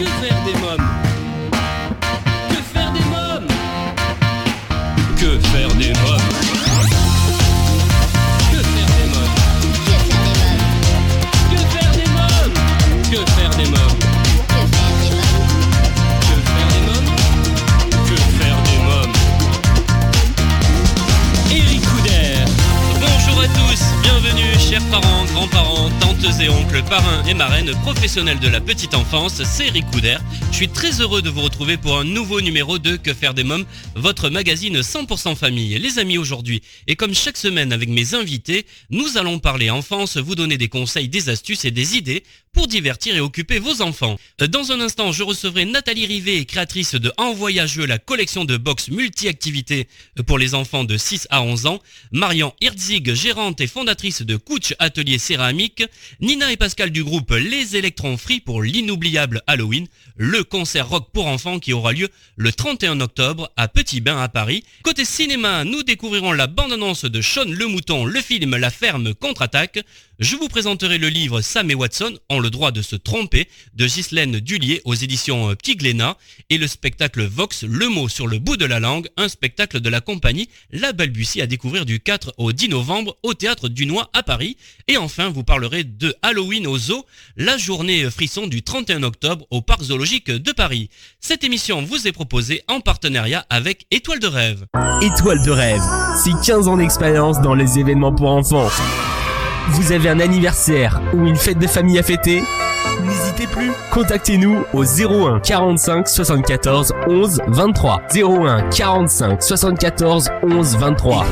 Que faire des mômes? Que faire des mômes? Que faire des mômes? Que faire des mômes? Que faire des mômes? Que faire des mômes? Que faire des mômes? Que faire des mômes? Éric Couder. Bonjour à tous, bienvenue chers parents, grands-parents, tantes et oncles, parrains et marraines, professionnels de la petite enfance, c'est Éric Couder. Je suis très heureux de vous retrouver pour un nouveau numéro de Que faire des mômes, votre magazine 100% famille. Les amis, aujourd'hui, et comme chaque semaine avec mes invités, nous allons parler enfance, vous donner des conseils, des astuces et des idées pour divertir et occuper vos enfants. Dans un instant, je recevrai Nathalie Rivet, créatrice de En Voyageux, la collection de box multi-activités pour les enfants de 6 à 11 ans, Marion Herzig, gérante et fondatrice de Couch Atelier Céramique, Nina et Pascal du groupe Les Électrons Free pour l'inoubliable Halloween, le concert rock pour enfants qui aura lieu le 31 octobre à Petit Bain à Paris. Côté cinéma, nous découvrirons la bande-annonce de Shaun le Mouton, le film La Ferme contre-attaque. Je vous présenterai le livre Sam et Watson ont le droit de se tromper de Ghislaine Dullier aux éditions Petit Glénat et le spectacle Vox, le mot sur le bout de la langue, un spectacle de la compagnie La Balbutie à découvrir du 4 au 10 novembre au Théâtre Dunois à Paris. Et enfin, vous parlerez de Halloween au Zoo, la journée frisson du 31 octobre au Parc Zoologique de Paris. Cette émission vous est proposée en partenariat avec Étoile de Rêve. Étoile de Rêve, c'est 15 ans d'expérience dans les événements pour enfants. Vous avez un anniversaire ou une fête de famille à fêter? N'hésitez plus, contactez-nous au 01 45 74 11 23. 01 45 74 11 23.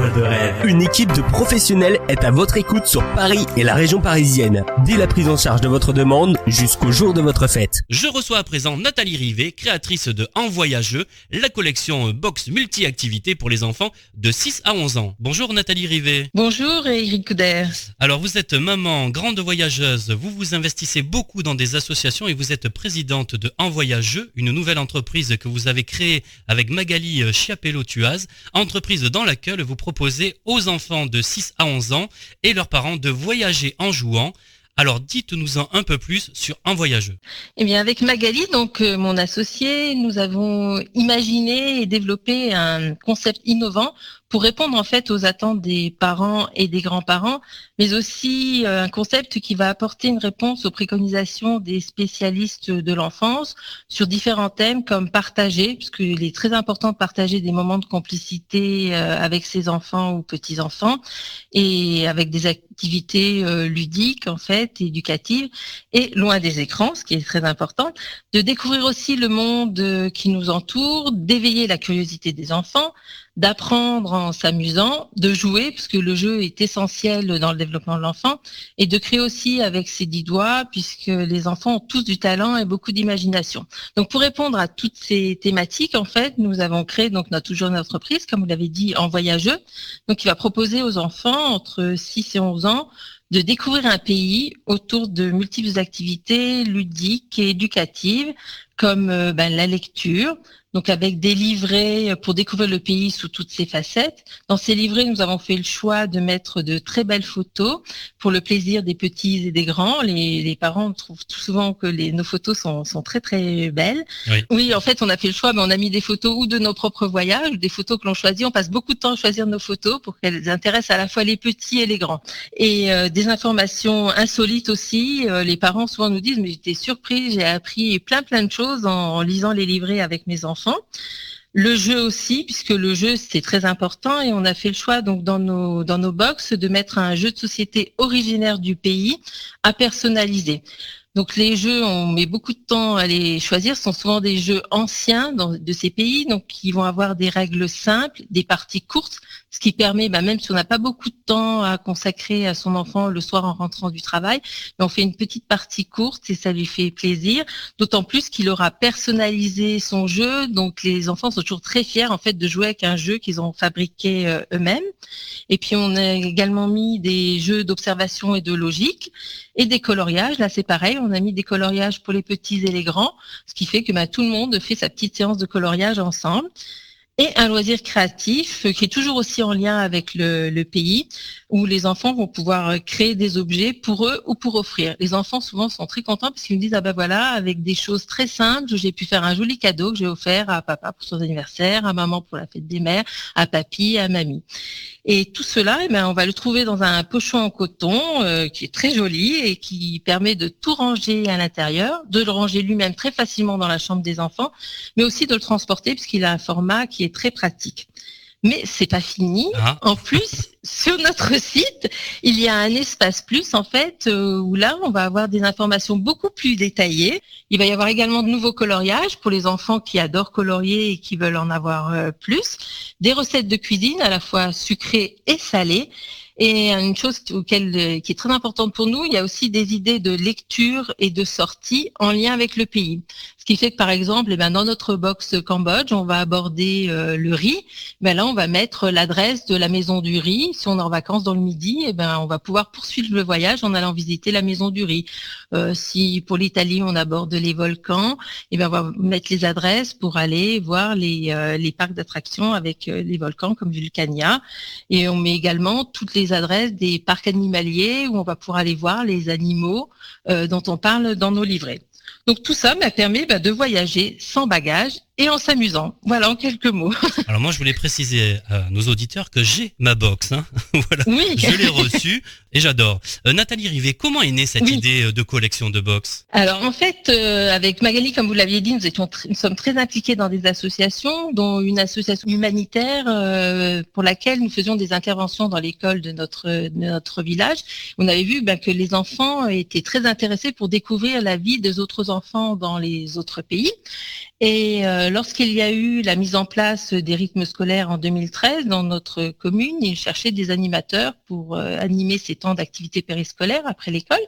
Une équipe de professionnels est à votre écoute sur Paris et la région parisienne, dès la prise en charge de votre demande jusqu'au jour de votre fête. Je reçois à présent Nathalie Rivet, créatrice de En Voyageux, la collection box multi-activités pour les enfants de 6 à 11 ans. Bonjour Nathalie Rivet. Bonjour Éric Couder. Alors vous êtes maman, grande voyageuse, vous vous investissez beaucoup dans des associations et vous êtes présidente de En Voyageux, une nouvelle entreprise que vous avez créée avec Magali Chiapello-Tuaz, entreprise dans laquelle vous proposez aux enfants de 6 à 11 ans et leurs parents de voyager en jouant. Alors dites-nous-en un peu plus sur En Voyageux. Eh bien avec Magali, donc mon associé, nous avons imaginé et développé un concept innovant pour répondre en fait aux attentes des parents et des grands-parents, mais aussi un concept qui va apporter une réponse aux préconisations des spécialistes de l'enfance sur différents thèmes comme partager, puisqu'il est très important de partager des moments de complicité avec ses enfants ou petits-enfants, et avec des activités ludiques en fait, éducatives, et loin des écrans, ce qui est très important, de découvrir aussi le monde qui nous entoure, d'éveiller la curiosité des enfants, d'apprendre en s'amusant, de jouer, puisque le jeu est essentiel dans le développement de l'enfant, et de créer aussi avec ses 10 doigts, puisque les enfants ont tous du talent et beaucoup d'imagination. Donc pour répondre à toutes ces thématiques, en fait, nous avons créé donc notre jeune entreprise, comme vous l'avez dit, En Voyageux, donc qui va proposer aux enfants entre 6 et 11 ans de découvrir un pays autour de multiples activités ludiques et éducatives, comme la lecture, donc avec des livrets pour découvrir le pays sous toutes ses facettes. Dans ces livrets, nous avons fait le choix de mettre de très belles photos pour le plaisir des petits et des grands. Les parents trouvent tout souvent que nos photos sont très très belles. Oui, en fait, on a fait le choix, mais on a mis des photos ou de nos propres voyages, ou des photos que l'on choisit. On passe beaucoup de temps à choisir nos photos pour qu'elles intéressent à la fois les petits et les grands. Et des informations insolites aussi. Les parents souvent nous disent, mais j'étais surprise, j'ai appris plein de choses en lisant les livrets avec mes enfants. Le jeu aussi, puisque le jeu c'est très important, et on a fait le choix donc dans nos box de mettre un jeu de société originaire du pays à personnaliser. Donc les jeux, on met beaucoup de temps à les choisir, ce sont souvent des jeux anciens de ces pays, donc qui vont avoir des règles simples, des parties courtes, ce qui permet, même si on n'a pas beaucoup de temps à consacrer à son enfant le soir en rentrant du travail, mais on fait une petite partie courte et ça lui fait plaisir, d'autant plus qu'il aura personnalisé son jeu, donc les enfants sont toujours très fiers en fait de jouer avec un jeu qu'ils ont fabriqué eux-mêmes. Et puis on a également mis des jeux d'observation et de logique et des coloriages. Là c'est pareil, on a mis des coloriages pour les petits et les grands, ce qui fait que tout le monde fait sa petite séance de coloriage ensemble. Et un loisir créatif qui est toujours aussi en lien avec le pays. où les enfants vont pouvoir créer des objets pour eux ou pour offrir. Les enfants souvent sont très contents parce qu'ils me disent ah ben voilà, avec des choses très simples, j'ai pu faire un joli cadeau que j'ai offert à papa pour son anniversaire, à maman pour la fête des mères, à papy, à mamie. Et tout cela, on va le trouver dans un pochon en coton qui est très joli et qui permet de tout ranger à l'intérieur, de le ranger lui-même très facilement dans la chambre des enfants, mais aussi de le transporter puisqu'il a un format qui est très pratique. Mais c'est pas fini. En plus, sur notre site, il y a un espace plus en fait où là on va avoir des informations beaucoup plus détaillées. Il va y avoir également de nouveaux coloriages pour les enfants qui adorent colorier et qui veulent en avoir plus. Des recettes de cuisine à la fois sucrées et salées. Et une chose qui est très importante pour nous, il y a aussi des idées de lecture et de sortie en lien avec le pays. Ce qui fait que par exemple, dans notre box Cambodge, on va aborder le riz. Là, on va mettre l'adresse de la maison du riz. Si on est en vacances dans le Midi, on va pouvoir poursuivre le voyage en allant visiter la maison du riz. Si pour l'Italie, on aborde les volcans, on va mettre les adresses pour aller voir les parcs d'attractions avec les volcans comme Vulcania. Et on met également toutes les adresses des parcs animaliers où on va pouvoir aller voir les animaux dont on parle dans nos livrets. Donc tout ça permet de voyager sans bagages et en s'amusant. Voilà, en quelques mots. Alors moi, je voulais préciser à nos auditeurs que j'ai ma box. Voilà. Oui. Je l'ai reçue et j'adore. Nathalie Rivet, comment est née cette idée de collection de box ? Alors en fait, avec Magali, comme vous l'aviez dit, nous sommes très impliqués dans des associations, dont une association humanitaire pour laquelle nous faisions des interventions dans l'école de notre village. On avait vu que les enfants étaient très intéressés pour découvrir la vie des autres enfants dans les autres pays. Et lorsqu'il y a eu la mise en place des rythmes scolaires en 2013 dans notre commune, ils cherchaient des animateurs pour animer ces temps d'activité périscolaire après l'école.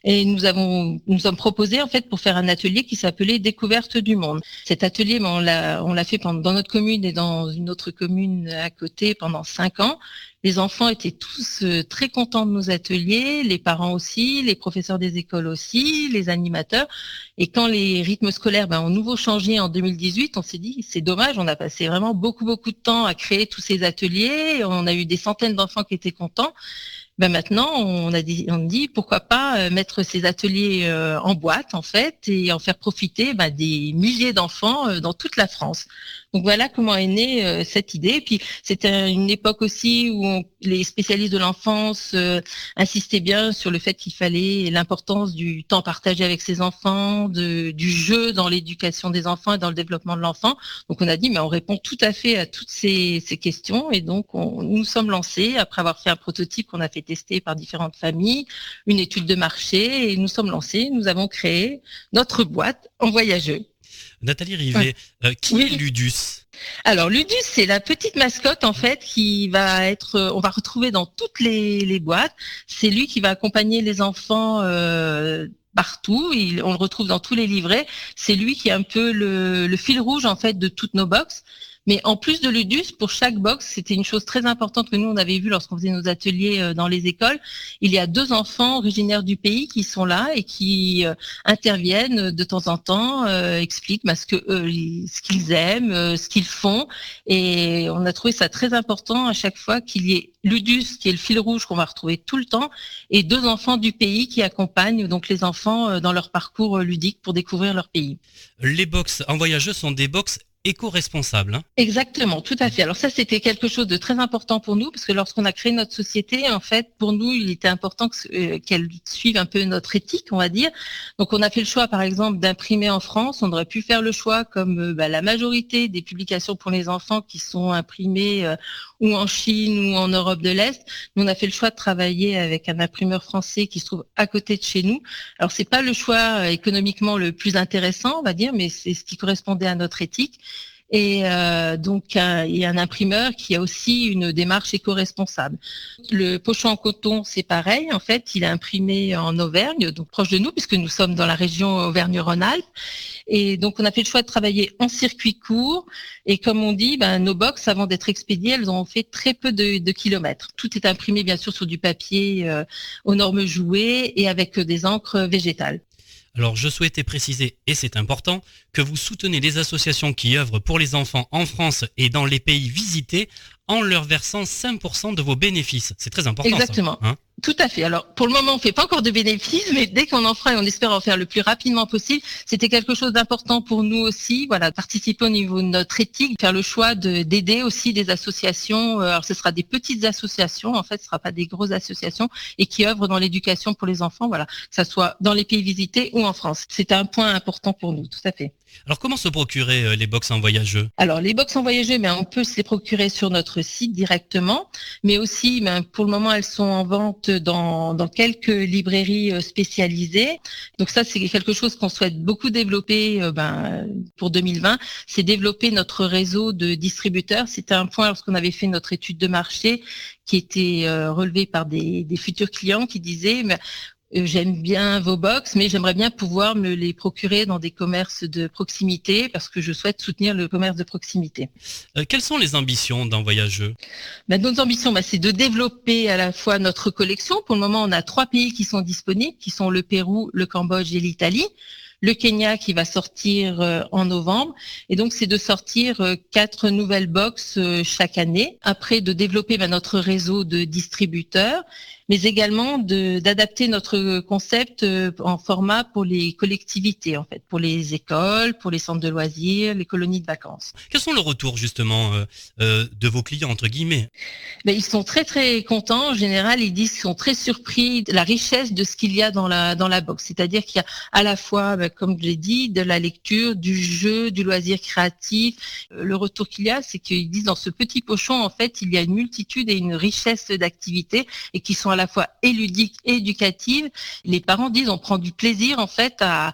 Et nous sommes proposés en fait pour faire un atelier qui s'appelait Découverte du monde. Cet atelier, on l'a fait dans notre commune et dans une autre commune à côté pendant 5 ans. Les enfants étaient tous très contents de nos ateliers, les parents aussi, les professeurs des écoles aussi, les animateurs. Et quand les rythmes scolaires ont nouveau changé en 2018, on s'est dit c'est dommage, on a passé vraiment beaucoup de temps à créer tous ces ateliers, on a eu des centaines d'enfants qui étaient contents. Maintenant, on dit pourquoi pas mettre ces ateliers en boîte en fait et en faire profiter des milliers d'enfants dans toute la France. Donc voilà comment est née cette idée. Et puis c'était une époque aussi où les spécialistes de l'enfance insistaient bien sur le fait qu'il fallait l'importance du temps partagé avec ses enfants, du jeu dans l'éducation des enfants et dans le développement de l'enfant. Donc on a dit on répond tout à fait à toutes ces questions et donc nous sommes lancés après avoir fait un prototype qu'on a fait tester par différentes familles, une étude de marché et nous sommes lancés. Nous avons créé notre boîte en voyageux. Nathalie Rivet, qui est Ludus ? Alors Ludus, c'est la petite mascotte en fait qui va on va retrouver dans toutes les boîtes. C'est lui qui va accompagner les enfants partout. On le retrouve dans tous les livrets. C'est lui qui est un peu le fil rouge en fait de toutes nos box. Mais en plus de Ludus, pour chaque box, c'était une chose très importante que nous, on avait vu lorsqu'on faisait nos ateliers dans les écoles. Il y a 2 enfants originaires du pays qui sont là et qui interviennent de temps en temps, expliquent ce qu'ils aiment, ce qu'ils font. Et on a trouvé ça très important à chaque fois qu'il y ait Ludus, qui est le fil rouge qu'on va retrouver tout le temps, et 2 enfants du pays qui accompagnent donc les enfants dans leur parcours ludique pour découvrir leur pays. Les box en voyageux sont des box éco-responsable. Exactement, tout à fait. Alors ça, c'était quelque chose de très important pour nous, parce que lorsqu'on a créé notre société, en fait, pour nous, il était important qu'elle suive un peu notre éthique, on va dire. Donc on a fait le choix, par exemple, d'imprimer en France. On aurait pu faire le choix, comme la majorité des publications pour les enfants qui sont imprimées ou en Chine ou en Europe de l'Est. Nous, on a fait le choix de travailler avec un imprimeur français qui se trouve à côté de chez nous. Alors c'est pas le choix économiquement le plus intéressant, on va dire, mais c'est ce qui correspondait à notre éthique. Et donc, il y a un imprimeur qui a aussi une démarche éco-responsable. Le pochon en coton, c'est pareil. En fait, il est imprimé en Auvergne, donc proche de nous, puisque nous sommes dans la région Auvergne-Rhône-Alpes. Et donc, on a fait le choix de travailler en circuit court. Et comme on dit, nos box, avant d'être expédiées, elles ont fait très peu de kilomètres. Tout est imprimé, bien sûr, sur du papier aux normes jouées et avec des encres végétales. Alors je souhaitais préciser, et c'est important, que vous soutenez les associations qui œuvrent pour les enfants en France et dans les pays visités en leur versant 5% de vos bénéfices. C'est très important. Exactement. Ça, hein. Tout à fait. Alors, pour le moment, on fait pas encore de bénéfices, mais dès qu'on en fera et on espère en faire le plus rapidement possible, c'était quelque chose d'important pour nous aussi. Voilà, participer au niveau de notre éthique, faire le choix d'aider aussi des associations. Alors, ce sera des petites associations, en fait, ce sera pas des grosses associations et qui œuvrent dans l'éducation pour les enfants. Voilà, que ça soit dans les pays visités ou en France. C'est un point important pour nous, tout à fait. Alors comment se procurer les box en voyageux ? Alors, les box en voyageux, on peut se les procurer sur notre site directement, mais aussi, pour le moment, elles sont en vente dans quelques librairies spécialisées. Donc ça, c'est quelque chose qu'on souhaite beaucoup développer pour 2020, c'est développer notre réseau de distributeurs. C'était un point lorsqu'on avait fait notre étude de marché qui était relevé par des futurs clients qui disaient j'aime bien vos box, mais j'aimerais bien pouvoir me les procurer dans des commerces de proximité parce que je souhaite soutenir le commerce de proximité. Quelles sont les ambitions d'un voyageux ? Nos ambitions, c'est de développer à la fois notre collection. Pour le moment, on a 3 pays qui sont disponibles, qui sont le Pérou, le Cambodge et l'Italie. Le Kenya qui va sortir en novembre. Et donc, c'est de sortir 4 nouvelles box chaque année. Après, de développer notre réseau de distributeurs, mais également d'adapter notre concept en format pour les collectivités, en fait, pour les écoles, pour les centres de loisirs, les colonies de vacances. Quels sont le retour, justement, de vos clients, entre guillemets ? Ils sont très, très contents. En général, ils disent qu'ils sont très surpris de la richesse de ce qu'il y a dans la box. C'est-à-dire qu'il y a à la fois, comme je l'ai dit, de la lecture, du jeu, du loisir créatif. Le retour qu'il y a, c'est qu'ils disent dans ce petit pochon, en fait, il y a une multitude et une richesse d'activités et qui sont à la fois ludiques et éducatives. Les parents disent on prend du plaisir, en fait, à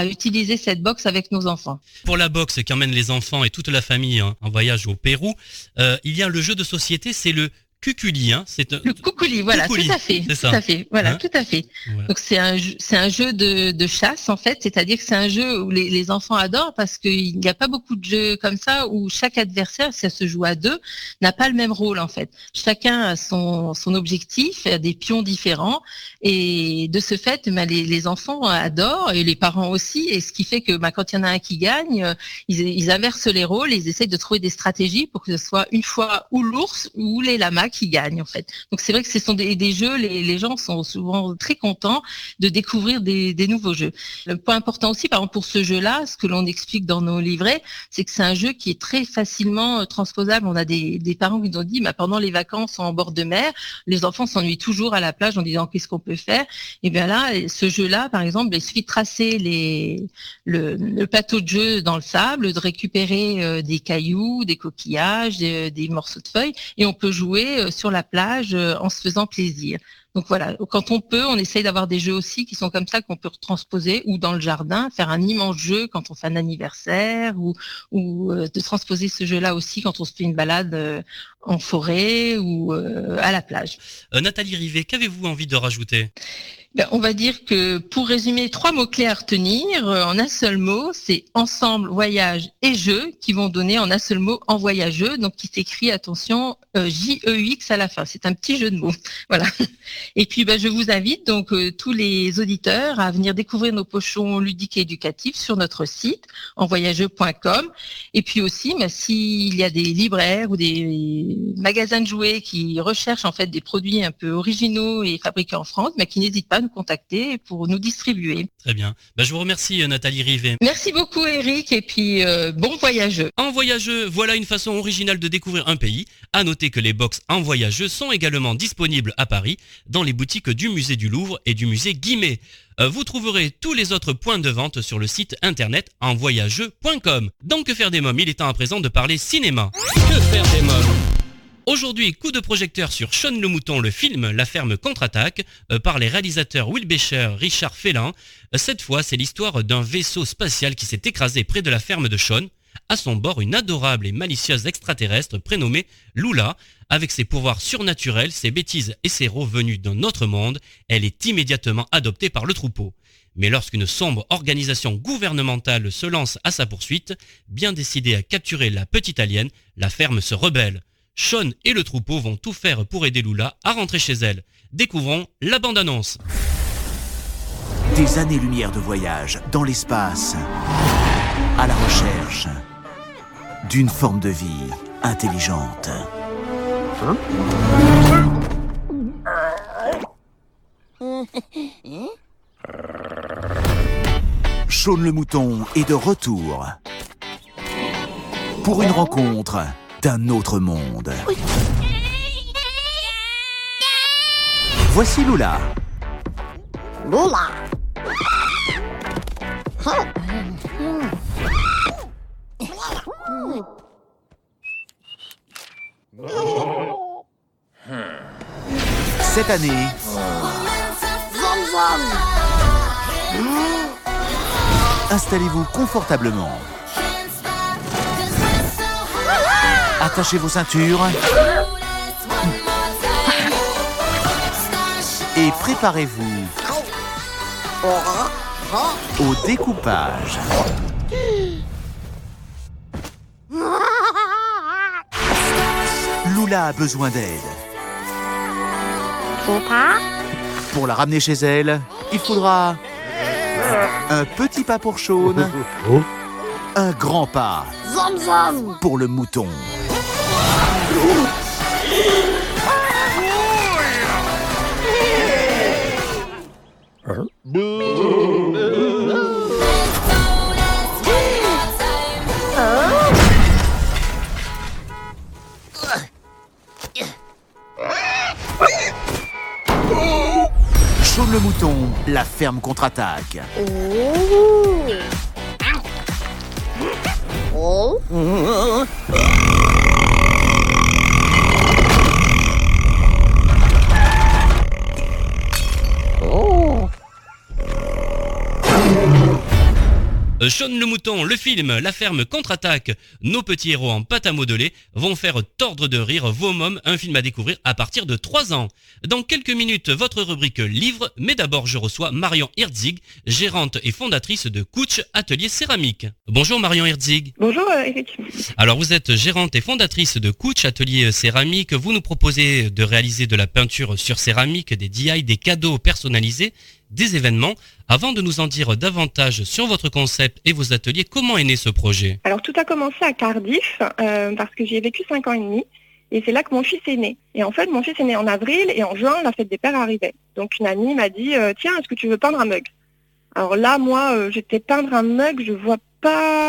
utiliser cette box avec nos enfants. Pour la box qui emmène les enfants et toute la famille en voyage au Pérou, il y a le jeu de société, c'est le Cuculi, le Cuculi, voilà, Cuculi, tout à fait, c'est ça. Tout à fait, voilà, Hein, tout à fait. voilà. Donc c'est un jeu de chasse en fait, c'est-à-dire que c'est un jeu où les enfants adorent parce qu'il n'y a pas beaucoup de jeux comme ça où chaque adversaire, si ça se joue à 2, n'a pas le même rôle en fait. Chacun a son objectif, a des pions différents et de ce fait, les enfants adorent et les parents aussi, et ce qui fait que quand il y en a un qui gagne, ils inversent les rôles, ils essayent de trouver des stratégies pour que ce soit une fois ou l'ours ou les lamas qui gagnent en fait. Donc c'est vrai que ce sont des jeux, les gens sont souvent très contents de découvrir des nouveaux jeux. Le point important aussi, par exemple pour ce jeu-là, ce que l'on explique dans nos livrets, c'est que c'est un jeu qui est très facilement transposable. On a des parents qui nous ont dit, pendant les vacances en bord de mer, les enfants s'ennuient toujours à la plage en disant qu'est-ce qu'on peut faire. Et bien là, ce jeu-là, par exemple, il suffit de tracer le plateau de jeu dans le sable, de récupérer des cailloux, des coquillages, des morceaux de feuilles, et on peut jouer sur la plage en se faisant plaisir. Donc voilà, quand on peut, on essaye d'avoir des jeux aussi qui sont comme ça qu'on peut transposer ou dans le jardin, faire un immense jeu quand on fait un anniversaire ou de transposer ce jeu-là aussi quand on se fait une balade en forêt ou à la plage. Nathalie Rivet, qu'avez-vous envie de rajouter ? On va dire que pour résumer, 3 mots-clés à retenir en un seul mot, c'est ensemble, voyage et jeu qui vont donner en un seul mot en voyageux, donc qui s'écrit, attention, J-E-U-X à la fin. C'est un petit jeu de mots. Voilà. Et puis je vous invite donc tous les auditeurs à venir découvrir nos pochons ludiques et éducatifs sur notre site envoyageux.com. Et puis aussi, s'il y a des libraires ou des magasins de jouets qui recherchent en fait des produits un peu originaux et fabriqués en France, qui n'hésitent pas à nous contacter pour nous distribuer. Très bien. Je vous remercie Nathalie Rivet. Merci beaucoup Eric et puis bon voyageux. En voyageux, voilà une façon originale de découvrir un pays. À noter que les box en voyageux sont également disponibles à Paris dans les boutiques du musée du Louvre et du musée Guimet. Vous trouverez tous les autres points de vente sur le site internet envoyageux.com. Donc que faire des mômes, il est temps à présent de parler cinéma. Que faire des mômes ? Aujourd'hui, coup de projecteur sur Shaun le Mouton, le film La Ferme contre-attaque, par les réalisateurs Will Becher, Richard Fellin. Cette fois, c'est l'histoire d'un vaisseau spatial qui s'est écrasé près de la ferme de Shaun. À son bord, une adorable et malicieuse extraterrestre prénommée Lula. Avec ses pouvoirs surnaturels, ses bêtises et ses rots venus d'un autre monde, elle est immédiatement adoptée par le troupeau. Mais lorsqu'une sombre organisation gouvernementale se lance à sa poursuite, bien décidée à capturer la petite alien, la ferme se rebelle. Shaun et le troupeau vont tout faire pour aider Lula à rentrer chez elle. Découvrons la bande-annonce. Des années-lumière de voyage dans l'espace, à la recherche d'une forme de vie intelligente. Shaun le mouton est de retour pour une rencontre d'un autre monde. Voici Lula. Lula. Cette année, installez-vous confortablement. Attachez vos ceintures et préparez-vous au découpage. Lula a besoin d'aide. Pour la ramener chez elle, il faudra un petit pas pour Shaun, un grand pas pour le mouton. Shaun le mouton, la ferme contre-attaque. Shaun le mouton, le film, la ferme contre-attaque, nos petits héros en pâte à modeler vont faire tordre de rire vos mômes, un film à découvrir à partir de 3 ans. Dans quelques minutes, votre rubrique livre, mais d'abord je reçois Marion Herzig, gérante et fondatrice de Couch Atelier Céramique. Bonjour Marion Herzig. Bonjour Eric. Alors vous êtes gérante et fondatrice de Couch Atelier Céramique, vous nous proposez de réaliser de la peinture sur céramique, des DIY, des cadeaux personnalisés, des événements. Avant de nous en dire davantage sur votre concept et vos ateliers, comment est né ce projet ? Alors tout a commencé à Cardiff parce que j'y ai vécu 5 ans et demi et c'est là que mon fils est né. Et en fait mon fils est né en avril et en juin la fête des pères arrivait. Donc une amie m'a dit tiens, est-ce que tu veux peindre un mug ? Alors là moi j'étais peindre un mug, je vois pas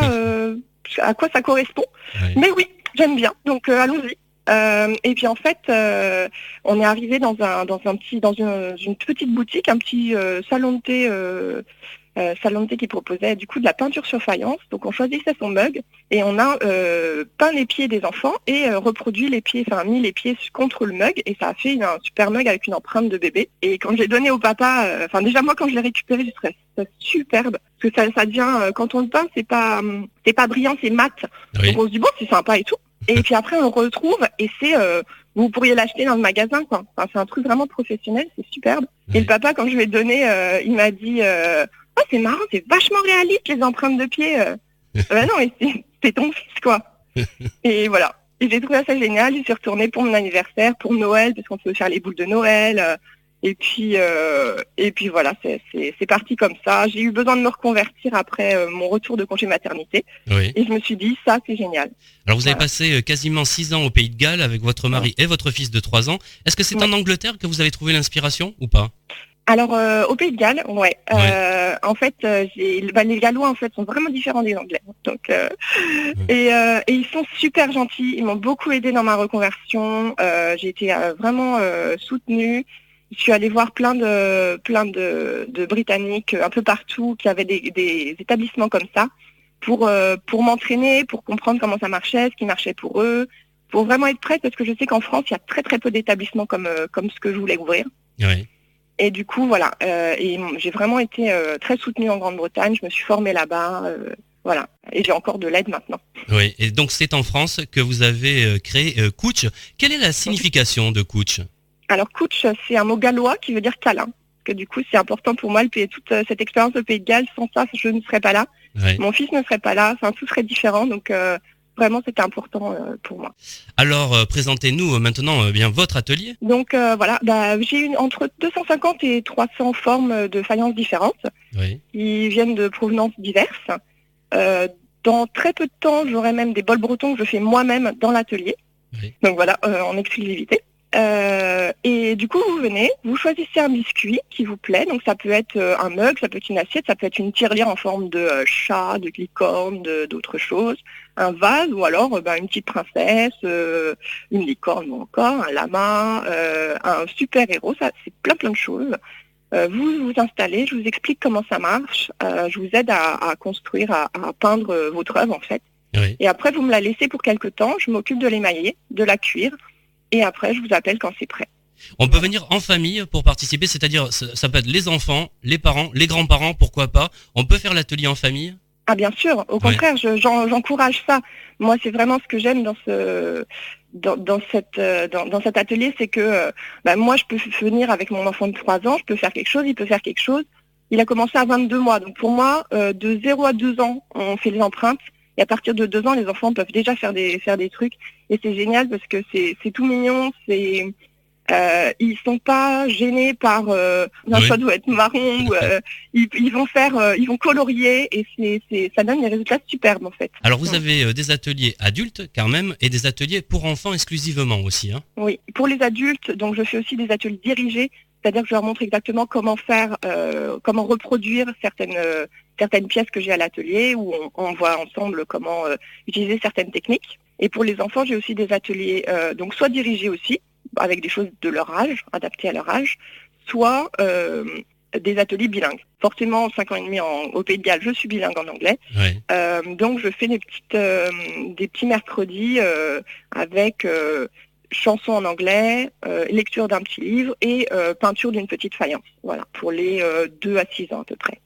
à quoi ça correspond. Oui. Mais oui, j'aime bien, donc allons-y. Et puis en fait, on est arrivé dans une petite boutique, un petit salon de thé qui proposait du coup de la peinture sur faïence. Donc on choisissait son mug et on a peint les pieds des enfants et reproduit les pieds, mis les pieds contre le mug et ça a fait un super mug avec une empreinte de bébé. Et quand je l'ai donné au papa, déjà moi quand je l'ai récupéré, j'ai trouvé ça superbe parce que ça devient quand on le peint, c'est pas brillant, c'est mat. Oui. Donc on se dit bon, c'est sympa et tout. Et puis après, on le retrouve et c'est, vous pourriez l'acheter dans le magasin, quoi. Enfin, c'est un truc vraiment professionnel, c'est superbe. Oui. Et le papa, quand je lui ai donné, il m'a dit, oh, c'est marrant, c'est vachement réaliste, les empreintes de pied. Ben non, mais c'est ton fils, quoi. Et voilà. Et j'ai trouvé ça génial. Je suis retournée pour mon anniversaire, pour Noël, parce qu'on peut faire les boules de Noël. Et puis voilà, c'est parti comme ça. J'ai eu besoin de me reconvertir après mon retour de congé maternité. Oui. Et je me suis dit, ça, c'est génial. Alors vous avez passé quasiment 6 ans au Pays de Galles avec votre mari et votre fils de 3 ans. Est-ce que c'est en Angleterre que vous avez trouvé l'inspiration ou pas ? Alors au Pays de Galles, ouais. En fait, les Gallois en fait sont vraiment différents des Anglais. Donc et ils sont super gentils. Ils m'ont beaucoup aidé dans ma reconversion. J'ai été vraiment soutenue. Je suis allée voir plein de Britanniques un peu partout qui avaient des établissements comme ça pour m'entraîner, pour comprendre comment ça marchait, ce qui marchait pour eux, pour vraiment être prête parce que je sais qu'en France il y a très très peu d'établissements comme ce que je voulais ouvrir. Oui. Et du coup voilà, et j'ai vraiment été très soutenue en Grande-Bretagne. Je me suis formée là-bas, voilà, et j'ai encore de l'aide maintenant. Oui. Et donc c'est en France que vous avez créé Couch. Quelle est la signification de Couch ? Alors couch, c'est un mot gallois qui veut dire câlin. Parce que du coup, c'est important pour moi, toute cette expérience au Pays de Galles. Sans ça, je ne serais pas là. Oui. Mon fils ne serait pas là. Enfin, tout serait différent. Donc Vraiment, c'était important pour moi. Alors, présentez-nous maintenant bien votre atelier. Donc voilà, j'ai entre 250 et 300 formes de faïences différentes qui viennent de provenances diverses. Dans très peu de temps, j'aurai même des bols bretons que je fais moi-même dans l'atelier. Donc voilà, en exclusivité. Et du coup, vous venez, vous choisissez un biscuit qui vous plaît. Donc ça peut être un mug, ça peut être une assiette, ça peut être une tirelire en forme de chat, de licorne, d'autres choses, un vase ou alors une petite princesse, une licorne ou encore un lama, un super-héros, ça c'est plein de choses. Vous vous installez, je vous explique comment ça marche, je vous aide à construire, à peindre votre œuvre en fait. Et après, vous me la laissez pour quelque temps, je m'occupe de l'émailler, de la cuire. Et après, je vous appelle quand c'est prêt. On peut venir en famille pour participer, c'est-à-dire ça peut être les enfants, les parents, les grands-parents, pourquoi pas. On peut faire l'atelier en famille ? Ah bien sûr, au contraire, j'encourage ça. Moi, c'est vraiment ce que j'aime dans cet atelier, c'est que moi, je peux venir avec mon enfant de 3 ans, je peux faire quelque chose, il peut faire quelque chose. Il a commencé à 22 mois, donc pour moi, de 0 à 2 ans, on fait les empreintes. Et à partir de 2 ans, les enfants peuvent déjà faire des trucs. Et c'est génial parce que c'est tout mignon. Ils sont pas gênés par un choix doit être marron. Ils vont colorier et ça donne des résultats superbes en fait. Alors vous avez des ateliers adultes quand même et des ateliers pour enfants exclusivement aussi. Hein. Oui, pour les adultes, donc je fais aussi des ateliers dirigés. C'est-à-dire que je leur montre exactement comment faire, comment reproduire certaines pièces que j'ai à l'atelier, où on voit ensemble comment utiliser certaines techniques. Et pour les enfants, j'ai aussi des ateliers, donc soit dirigés aussi, avec des choses de leur âge, adaptées à leur âge, soit des ateliers bilingues. Forcément, 5 ans et demi au Pays de Galles, je suis bilingue en anglais. Donc je fais des petits mercredis avec chansons en anglais, lecture d'un petit livre et peinture d'une petite faïence. Voilà, pour les 2 à 6 ans à peu près.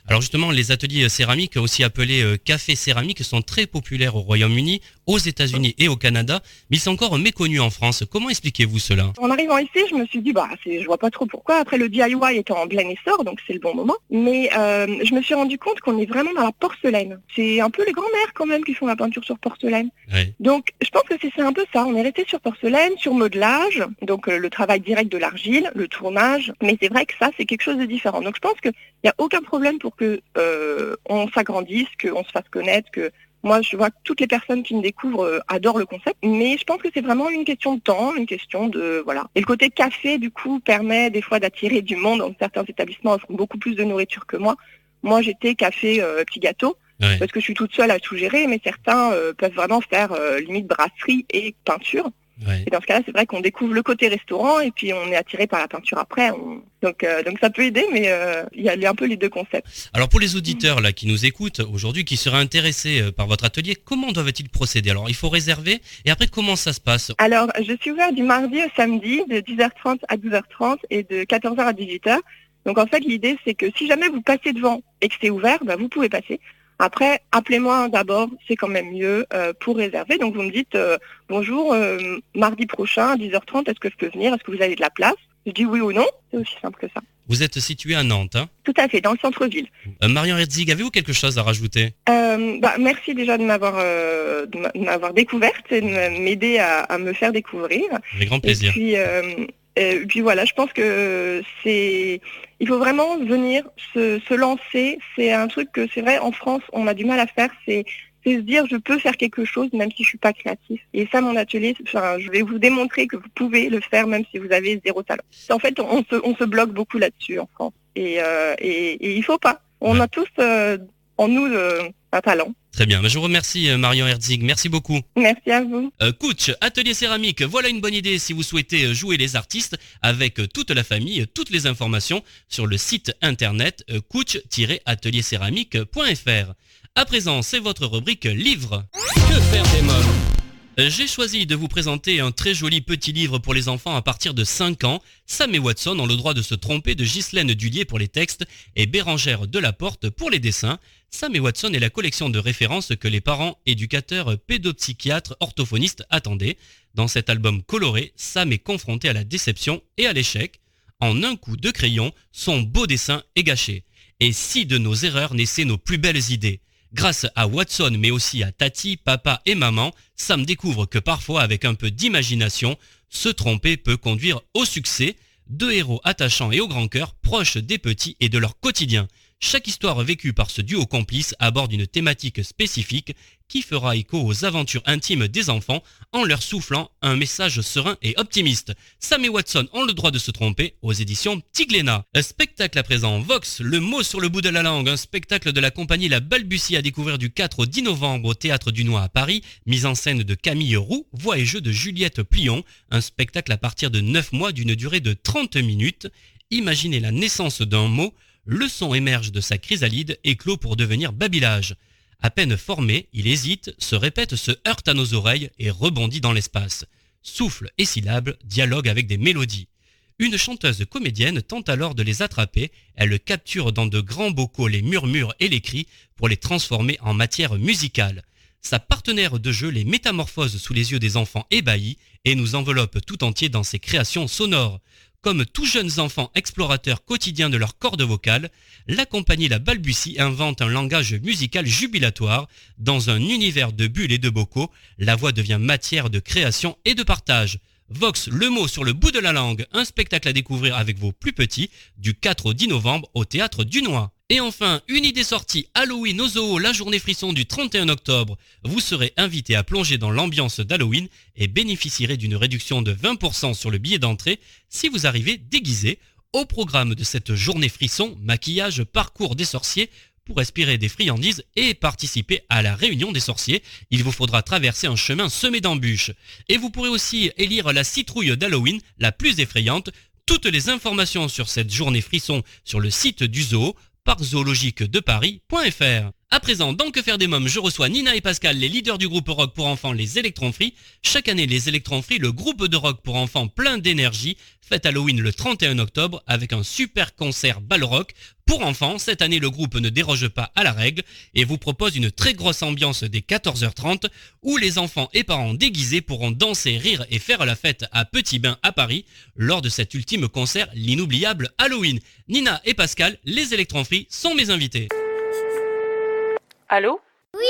Alors justement, les ateliers céramiques, aussi appelés cafés céramiques, sont très populaires au Royaume-Uni, aux États-Unis et au Canada, mais ils sont encore méconnus en France. Comment expliquez-vous cela ? En arrivant ici, je me suis dit, je vois pas trop pourquoi. Après, le DIY est en plein essor, donc c'est le bon moment. Mais je me suis rendu compte qu'on est vraiment dans la porcelaine. C'est un peu les grands-mères quand même qui font la peinture sur porcelaine. Donc, je pense que c'est un peu ça. On est resté sur porcelaine, sur modelage, donc le travail direct de l'argile, le tournage. Mais c'est vrai que ça, c'est quelque chose de différent. Donc, je pense qu'il n'y a aucun problème pour que on s'agrandisse, qu'on se fasse connaître, que moi je vois que toutes les personnes qui me découvrent adorent le concept, mais je pense que c'est vraiment une question de temps, une question de voilà. Et le côté café du coup permet des fois d'attirer du monde. Dans certains établissements offrent beaucoup plus de nourriture que moi. Moi j'étais café petit gâteau parce que je suis toute seule à tout gérer, mais certains peuvent vraiment faire limite brasserie et peinture. Et dans ce cas-là, c'est vrai qu'on découvre le côté restaurant et puis on est attiré par la peinture après. Donc ça peut aider, mais il y a un peu les deux concepts. Alors pour les auditeurs là qui nous écoutent aujourd'hui, qui seraient intéressés par votre atelier, comment doivent-ils procéder ? Alors il faut réserver et après comment ça se passe ? Alors je suis ouvert du mardi au samedi de 10h30 à 12h30 et de 14h à 18h. Donc en fait l'idée c'est que si jamais vous passez devant et que c'est ouvert, vous pouvez passer. Après, appelez-moi d'abord, c'est quand même mieux pour réserver. Donc vous me dites bonjour, mardi prochain à 10h30, est-ce que je peux venir ? Est-ce que vous avez de la place ? Je dis oui ou non, c'est aussi simple que ça. Vous êtes situé à Nantes, hein ? Tout à fait, dans le centre-ville. Marion Herzig, avez-vous quelque chose à rajouter ? Merci déjà de m'avoir découverte et de m'aider à me faire découvrir. Avec grand plaisir. Et puis voilà, je pense que il faut vraiment venir se lancer. C'est un truc que c'est vrai en France on a du mal à faire, c'est se dire je peux faire quelque chose même si je suis pas créatif. Et ça mon atelier, je vais vous démontrer que vous pouvez le faire même si vous avez 0 talent. En fait on se bloque beaucoup là-dessus en France et il faut pas. On a tous en nous un talent. Très bien, je vous remercie Marion Herzig, merci beaucoup. Merci à vous. Coach, atelier céramique, voilà une bonne idée si vous souhaitez jouer les artistes avec toute la famille. Toutes les informations sur le site internet coach-ateliercéramique.fr. À présent, c'est votre rubrique livre. Que faire des mômes ? J'ai choisi de vous présenter un très joli petit livre pour les enfants à partir de 5 ans. Sam et Watson ont le droit de se tromper de Ghislaine Dullier pour les textes et Bérangère Delaporte pour les dessins. Sam et Watson est la collection de références que les parents, éducateurs, pédopsychiatres, orthophonistes attendaient. Dans cet album coloré, Sam est confronté à la déception et à l'échec. En un coup de crayon, son beau dessin est gâché. Et si de nos erreurs naissaient nos plus belles idées ? Grâce à Watson, mais aussi à Tati, papa et maman, Sam découvre que parfois, avec un peu d'imagination, se tromper peut conduire au succès. 2 héros attachants et au grand cœur, proches des petits et de leur quotidien. Chaque histoire vécue par ce duo complice aborde une thématique spécifique qui fera écho aux aventures intimes des enfants en leur soufflant un message serein et optimiste. Sam et Watson ont le droit de se tromper aux éditions Petit Glénat. Un spectacle à présent, Vox, le mot sur le bout de la langue, un spectacle de la compagnie La Balbutie à découvrir du 4 au 10 novembre au Théâtre du Noix à Paris, mise en scène de Camille Roux, voix et jeu de Juliette Plion, un spectacle à partir de 9 mois d'une durée de 30 minutes. Imaginez la naissance d'un mot. Le son émerge de sa chrysalide et clôt pour devenir babillage. À peine formé, il hésite, se répète, se heurte à nos oreilles et rebondit dans l'espace. Souffle et syllabes, dialogue avec des mélodies. Une chanteuse comédienne tente alors de les attraper, elle capture dans de grands bocaux les murmures et les cris pour les transformer en matière musicale. Sa partenaire de jeu les métamorphose sous les yeux des enfants ébahis et nous enveloppe tout entier dans ses créations sonores. Comme tous jeunes enfants explorateurs quotidiens de leur corde vocale, la compagnie La Balbutie invente un langage musical jubilatoire. Dans un univers de bulles et de bocaux, la voix devient matière de création et de partage. Vox, le mot sur le bout de la langue, un spectacle à découvrir avec vos plus petits, du 4 au 10 novembre au Théâtre du Noix. Et enfin, une idée sortie, Halloween au Zoo, la journée frisson du 31 octobre. Vous serez invité à plonger dans l'ambiance d'Halloween et bénéficierez d'une réduction de 20% sur le billet d'entrée si vous arrivez déguisé. Au programme de cette journée frisson, maquillage, parcours des sorciers, pour aspirer des friandises et participer à la réunion des sorciers, il vous faudra traverser un chemin semé d'embûches. Et vous pourrez aussi élire la citrouille d'Halloween, la plus effrayante. Toutes les informations sur cette journée frisson sur le site du zoo, parczoologiquedeparis.fr. À présent, dans Que faire des mômes, je reçois Nina et Pascal, les leaders du groupe rock pour enfants Les Electron Free. Chaque année, les Electron Free, le groupe de rock pour enfants plein d'énergie, fête Halloween le 31 octobre avec un super concert bal rock. Pour enfants, cette année, le groupe ne déroge pas à la règle et vous propose une très grosse ambiance dès 14h30 où les enfants et parents déguisés pourront danser, rire et faire la fête à Petit Bain à Paris lors de cet ultime concert, l'inoubliable Halloween. Nina et Pascal, les Electron Free, sont mes invités. Allô ? Oui.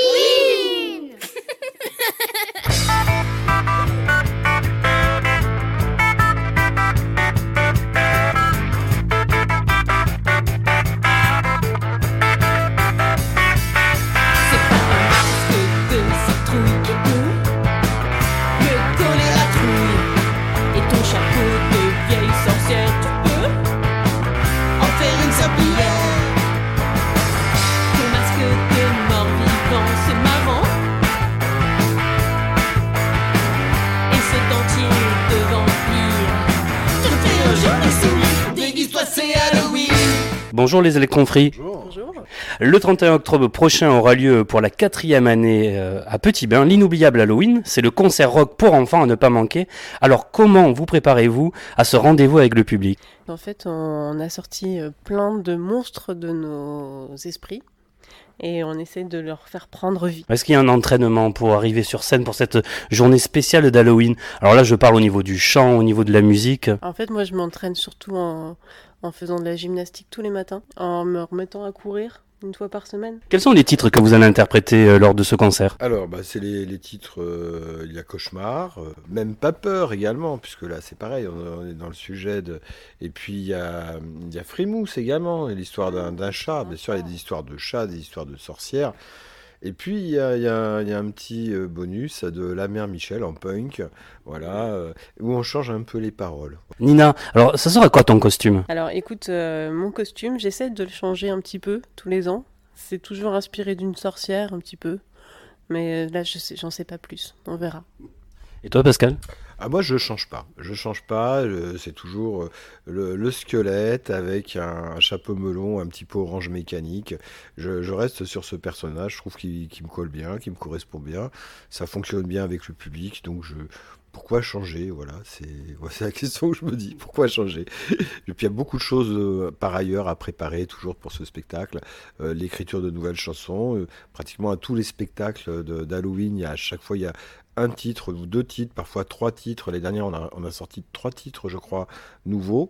Bonjour les Electron Free. Bonjour. Le 31 octobre prochain aura lieu pour la 4e année à Petit Bain l'inoubliable Halloween. C'est le concert rock pour enfants à ne pas manquer. Alors comment vous préparez-vous à ce rendez-vous avec le public ? En fait, on a sorti plein de monstres de nos esprits et on essaie de leur faire prendre vie. Est-ce qu'il y a un entraînement pour arriver sur scène pour cette journée spéciale d'Halloween ? Alors là, je parle au niveau du chant, au niveau de la musique. En fait, moi, je m'entraîne surtout en faisant de la gymnastique tous les matins, en me remettant à courir une fois par semaine. Quels sont les titres que vous allez interpréter lors de ce concert ? Alors, c'est les titres, il y a Cauchemar, même Pas peur également, puisque là c'est pareil, on est dans le sujet de... Et puis il y a Frimousse également, et l'histoire d'un chat, bien sûr il y a des histoires de chats, des histoires de sorcières. Et puis il y a un petit bonus de La Mère Michel en punk, voilà, où on change un peu les paroles. Nina, alors ça sera quoi ton costume ? Alors écoute, mon costume, j'essaie de le changer un petit peu tous les ans. C'est toujours inspiré d'une sorcière un petit peu, mais là j'en sais pas plus, on verra. Et toi Pascal ? Ah, moi je change pas, c'est toujours le squelette avec un chapeau melon, un petit peu orange mécanique. Je reste sur ce personnage, je trouve qu'il me colle bien, qu'il me correspond bien, ça fonctionne bien avec le public, donc pourquoi changer, voilà, c'est la question que je me dis, pourquoi changer ? Et puis il y a beaucoup de choses par ailleurs à préparer toujours pour ce spectacle, l'écriture de nouvelles chansons, pratiquement à tous les spectacles d'Halloween, à chaque fois il y a un titre ou 2 titres, parfois 3 titres. Les dernières, on a sorti 3 titres, je crois, nouveaux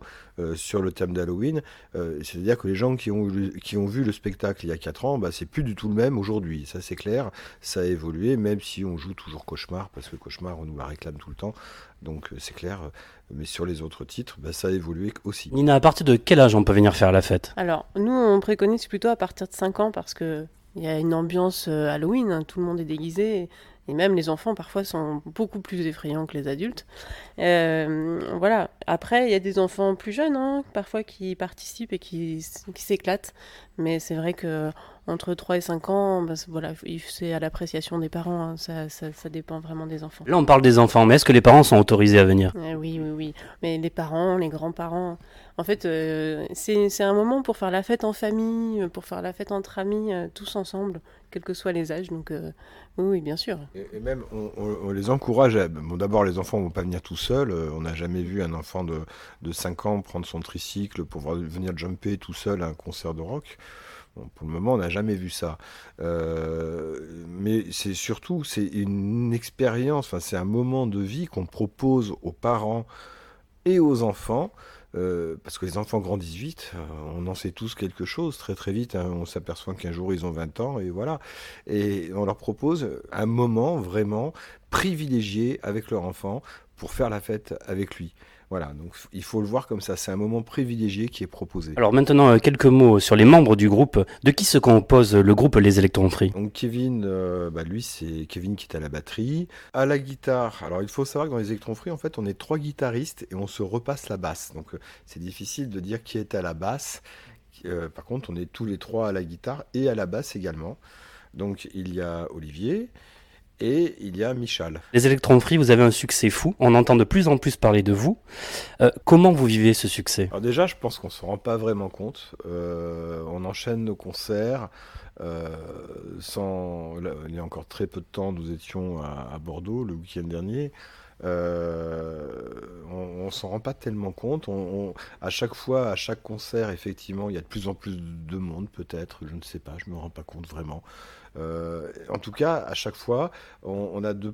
sur le thème d'Halloween. C'est-à-dire que les gens qui ont vu le spectacle il y a 4 ans, c'est plus du tout le même aujourd'hui. Ça, c'est clair. Ça a évolué, même si on joue toujours Cauchemar, parce que Cauchemar, on nous la réclame tout le temps. Donc, c'est clair. Mais sur les autres titres, ça a évolué aussi. Nina, à partir de quel âge on peut venir faire la fête ? Alors, nous, on préconise plutôt à partir de 5 ans parce que il y a une ambiance Halloween, hein, tout le monde est déguisé. Et même les enfants, parfois, sont beaucoup plus effrayants que les adultes. Voilà. Après, il y a des enfants plus jeunes, hein, parfois, qui participent et qui s'éclatent. Mais c'est vrai que entre 3 et 5 ans, voilà, c'est à l'appréciation des parents. Hein, ça dépend vraiment des enfants. Là, on parle des enfants, mais est-ce que les parents sont autorisés à venir ? Oui. Mais les parents, les grands-parents... En fait, c'est un moment pour faire la fête en famille, pour faire la fête entre amis, tous ensemble, quels que soient les âges. Donc, oui, bien sûr. Et même, on les encourage. D'abord, les enfants ne vont pas venir tout seuls. On n'a jamais vu un enfant de 5 ans prendre son tricycle pour venir jumper tout seul à un concert de rock. Bon, pour le moment, on n'a jamais vu ça. Mais c'est surtout, c'est une expérience, c'est un moment de vie qu'on propose aux parents et aux enfants. Parce que les enfants grandissent vite, on en sait tous quelque chose très très vite, hein, on s'aperçoit qu'un jour ils ont 20 ans et voilà. Et on leur propose un moment vraiment privilégié avec leur enfant pour faire la fête avec lui. Voilà, donc il faut le voir comme ça, c'est un moment privilégié qui est proposé. Alors maintenant, quelques mots sur les membres du groupe. De qui se compose le groupe Les Electron Free ? Donc Kevin, lui c'est Kevin qui est à la batterie. À la guitare, alors il faut savoir que dans Les Electron Free, en fait, on est 3 guitaristes et on se repasse la basse. Donc c'est difficile de dire qui est à la basse. Par contre, on est tous les 3 à la guitare et à la basse également. Donc il y a Olivier... Et il y a Michal. Les Electron Free, vous avez un succès fou. On entend de plus en plus parler de vous. Comment vous vivez ce succès ? Alors déjà, je pense qu'on ne se rend pas vraiment compte. On enchaîne nos concerts. Il y a encore très peu de temps, nous étions à Bordeaux le week-end dernier. On ne s'en rend pas tellement compte. À chaque fois, à chaque concert, effectivement, il y a de plus en plus de monde, peut-être. Je ne sais pas, je ne me rends pas compte vraiment. En tout cas, à chaque fois, on a de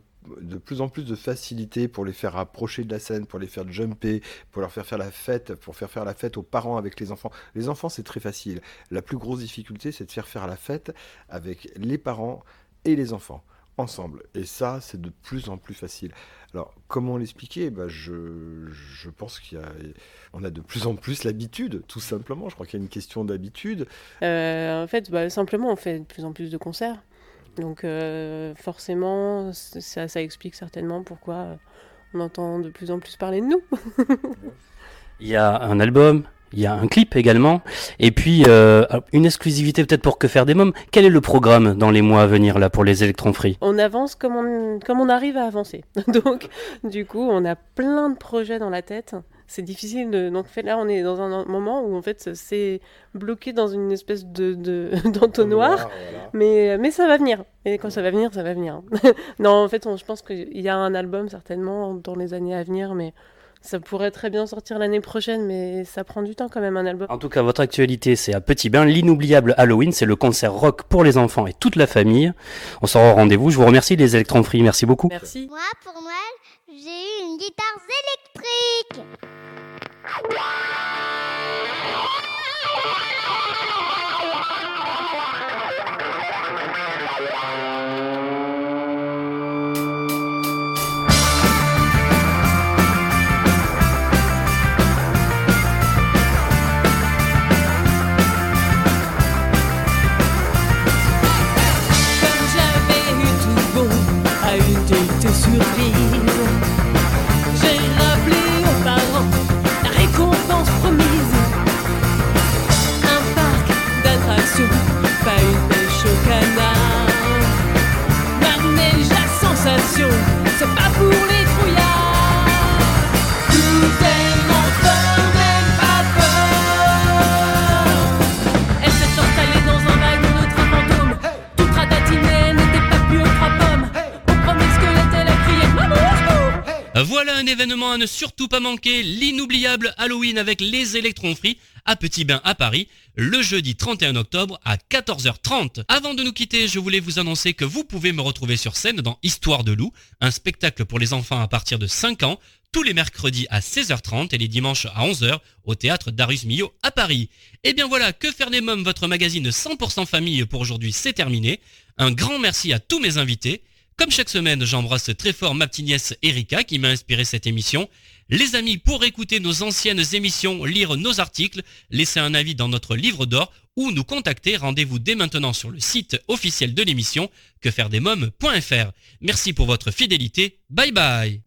plus en plus de facilité pour les faire approcher de la scène, pour les faire jumper, pour leur faire la fête, pour faire la fête aux parents avec les enfants. Les enfants, c'est très facile. La plus grosse difficulté, c'est de faire la fête avec les parents et les enfants ensemble. Et ça, c'est de plus en plus facile. Alors, comment l'expliquer ? Je pense qu'on a de plus en plus l'habitude, tout simplement. Je crois qu'il y a une question d'habitude. En fait, simplement, on fait de plus en plus de concerts. Donc, forcément, ça explique certainement pourquoi on entend de plus en plus parler de nous. Il y a un album, il y a un clip également, et puis une exclusivité peut-être pour Que Faire des Mômes. Quel est le programme dans les mois à venir là pour les Electron Free ? On avance comme on arrive à avancer. Donc, du coup, on a plein de projets dans la tête. C'est difficile donc là, on est dans un moment où en fait c'est bloqué dans une espèce d'entonnoir, voilà. Mais ça va venir. Et quand ça va venir, ça va venir. Non, en fait, je pense qu'il y a un album certainement dans les années à venir, mais ça pourrait très bien sortir l'année prochaine, mais ça prend du temps quand même, un album. En tout cas, votre actualité, c'est à Petit Bain, l'inoubliable Halloween. C'est le concert rock pour les enfants et toute la famille. On sera au rendez-vous. Je vous remercie, les Electron Free. Merci beaucoup. Merci. Moi, pour Noël, j'ai eu une guitare électrique. Surprise, j'ai rappelé aux parents la récompense promise. Un parc Voilà un événement à ne surtout pas manquer, l'inoubliable Halloween avec les électrons free à Petit Bain à Paris, le jeudi 31 octobre à 14h30. Avant de nous quitter, je voulais vous annoncer que vous pouvez me retrouver sur scène dans Histoire de loup, un spectacle pour les enfants à partir de 5 ans, tous les mercredis à 16h30 et les dimanches à 11h au théâtre Darius Milhaud à Paris. Et bien voilà, Que faire des mômes, votre magazine 100% famille pour aujourd'hui, c'est terminé. Un grand merci à tous mes invités. Comme chaque semaine, j'embrasse très fort ma petite nièce Erika qui m'a inspiré cette émission. Les amis, pour écouter nos anciennes émissions, lire nos articles, laisser un avis dans notre livre d'or ou nous contacter, rendez-vous dès maintenant sur le site officiel de l'émission quefairedesmômes.fr. Merci pour votre fidélité. Bye bye.